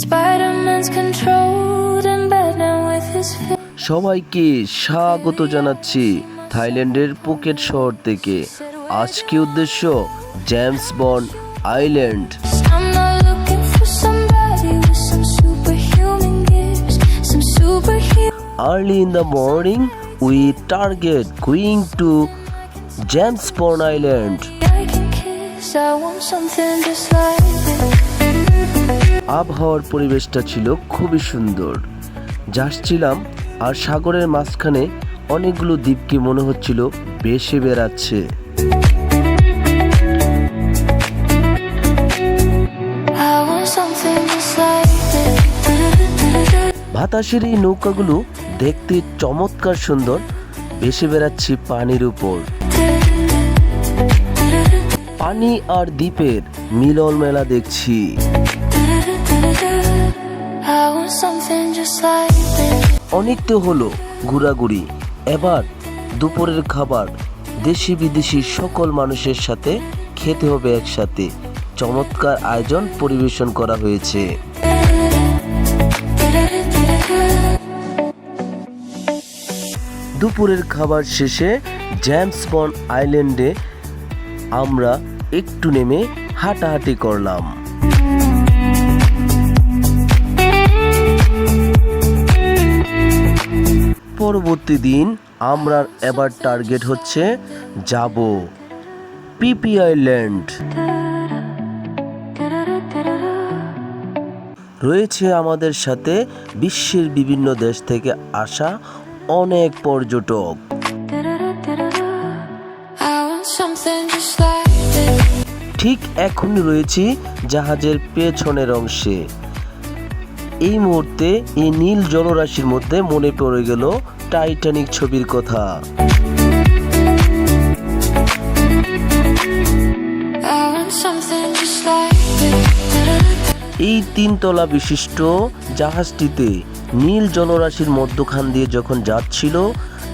Spider-Man's controlled and bad now with his feet. সবাইকে স্বাগত জানাচ্ছি থাইল্যান্ডের পুকেট শহর থেকে। আজকে উদ্দেশ্য James bond island. I'm not looking for somebody with some superhuman gifts, some superhero. Early in the morning, we target going to James Bond Island. I can kiss, I want something just like this. আবহাওয়ার পরিবেশটা ছিল খুবই সুন্দর। যাচ্ছিলাম আর সাগরের মাঝখানে অনেকগুলো দ্বীপকে মনে হচ্ছিল ভেসে বেড়াচ্ছে। I want something just like this. বাতাসের এই নৌকাগুলো দেখতে চমৎকার সুন্দর, ভেসে বেড়াচ্ছে পানির উপর। পানি আর দ্বীপের মিলন মেলা দেখছি। I want something just like this. অনেক তো হলো ঘোরাঘুরি, এবার দুপুরের খাবার দেশি বিদেশি সকল মানুষের সাথে খেতে হবে একসাথে। চমৎকার আয়োজন পরিবেশন করা হয়েছে। দুপুরের খাবার শেষে জেমস বন্ড আইল্যান্ডে আমরা একটু নেমে হাঁটাহাঁটি করলাম। পরবর্তী দিন আমরা এবার টার্গেট হচ্ছে যাব পিপি আইল্যান্ড। রয়েছে আমাদের সাথে বিশ্বের বিভিন্ন দেশ থেকে আসা অনেক পর্যটক। I want something just like this. ঠিক এখন রয়েছি জাহাজের পেছনের অংশে। এই মুহূর্তে এই নীল জলরাশির মধ্যে মনে পড়ে গেল টাইটানিক ছবির কথা। I want something just like this. এই 3 তলা বিশিষ্ট জাহাজটিতে নীল জলরাশির মধ্যখান দিয়ে যখন যাচ্ছিল,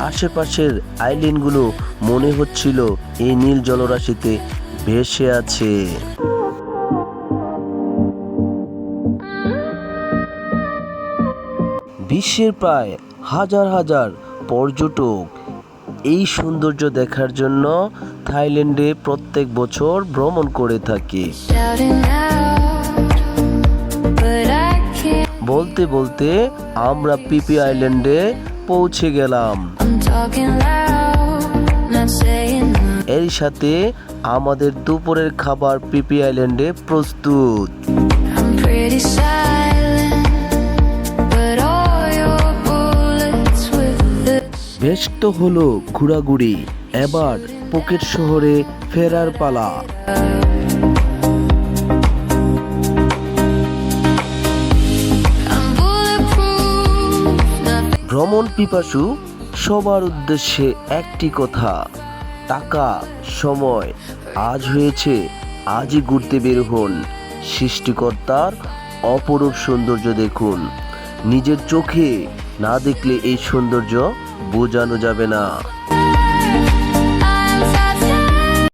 আশেপাশের আইল্যান্ডগুলো মনে হচ্ছিল এই নীল জলরাশিতে ভেসে আছে। বিশ্বের প্রায় হাজার হাজার পর্যটক এই সৌন্দর্য দেখার জন্য থাইল্যান্ডে প্রত্যেক বছর ভ্রমণ করে থাকে। Shouting out, but I can't. বলতে বলতে আমরা পিপি আইল্যান্ডে পৌঁছে গেলাম। I'm talking loud, not saying much. এর সাথে আমাদের দুপুরের খাবার পিপি আইল্যান্ডে প্রস্তুত। I'm pretty silent, but all your bullets with this. বেশ তো হলো ঘোরাঘুরি, এবার পুকেট শহরে ফেরার পালা। I'm bulletproof, nothing. ভ্রমণ পিপাসু সবার উদ্দেশ্যে একটি কথা, টাকা সময় আজ হয়েছে, আজই ঘুরতে বের হন। সৃষ্টিকর্তার অপরূপ সৌন্দর্য দেখুন। নিজের চোখে না দেখলে এই সৌন্দর্য বোঝানো যাবে না।